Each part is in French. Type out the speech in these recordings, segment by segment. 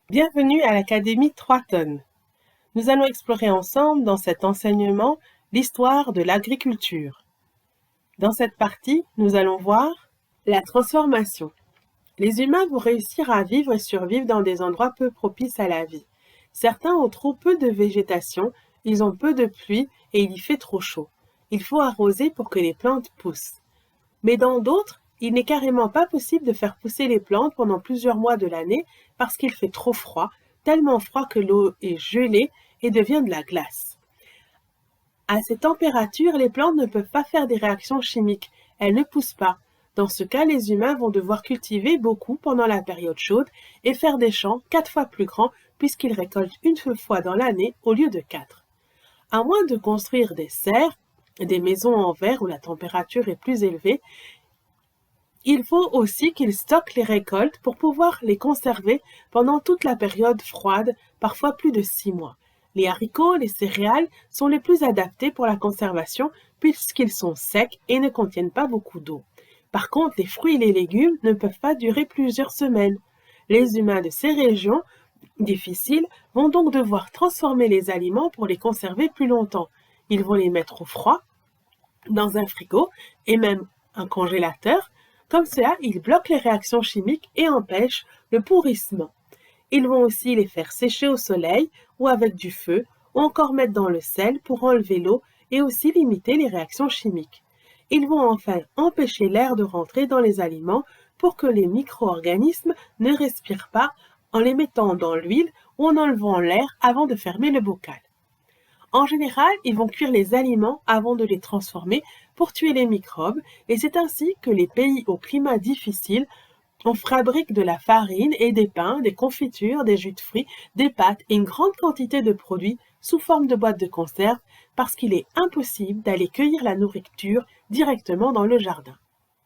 Bienvenue à l'Académie 3 tonnes. Nous allons explorer ensemble dans cet enseignement l'histoire de l'agriculture. Dans cette partie, nous allons voir la transformation. Les humains vont réussir à vivre et survivre dans des endroits peu propices à la vie. Certains ont trop peu de végétation, ils ont peu de pluie et il y fait trop chaud. Il faut arroser pour que les plantes poussent. Mais dans d'autres, il n'est carrément pas possible de faire pousser les plantes pendant plusieurs mois de l'année parce qu'il fait trop froid, tellement froid que l'eau est gelée et devient de la glace. À ces températures, les plantes ne peuvent pas faire des réactions chimiques, elles ne poussent pas. Dans ce cas, les humains vont devoir cultiver beaucoup pendant la période chaude et faire des champs 4 fois plus grands puisqu'ils récoltent une fois dans l'année au lieu de 4. À moins de construire des serres, des maisons en verre où la température est plus élevée, il faut aussi qu'ils stockent les récoltes pour pouvoir les conserver pendant toute la période froide, parfois plus de 6 mois. Les haricots, les céréales sont les plus adaptés pour la conservation puisqu'ils sont secs et ne contiennent pas beaucoup d'eau. Par contre, les fruits et les légumes ne peuvent pas durer plusieurs semaines. Les humains de ces régions difficiles vont donc devoir transformer les aliments pour les conserver plus longtemps. Ils vont les mettre au froid, dans un frigo et même un congélateur. Comme cela, ils bloquent les réactions chimiques et empêchent le pourrissement. Ils vont aussi les faire sécher au soleil ou avec du feu, ou encore mettre dans le sel pour enlever l'eau et aussi limiter les réactions chimiques. Ils vont enfin empêcher l'air de rentrer dans les aliments pour que les micro-organismes ne respirent pas en les mettant dans l'huile ou en enlevant l'air avant de fermer le bocal. En général, ils vont cuire les aliments avant de les transformer pour tuer les microbes et c'est ainsi que les pays au climat difficile on fabrique de la farine et des pains, des confitures, des jus de fruits, des pâtes et une grande quantité de produits sous forme de boîtes de conserve parce qu'il est impossible d'aller cueillir la nourriture directement dans le jardin.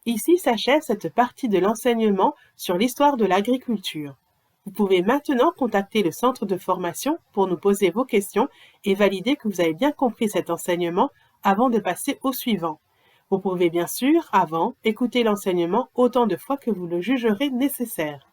Ici s'achève cette partie de l'enseignement sur l'histoire de l'agriculture. Vous pouvez maintenant contacter le centre de formation pour nous poser vos questions et valider que vous avez bien compris cet enseignement avant de passer au suivant. Vous pouvez bien sûr, avant, écouter l'enseignement autant de fois que vous le jugerez nécessaire.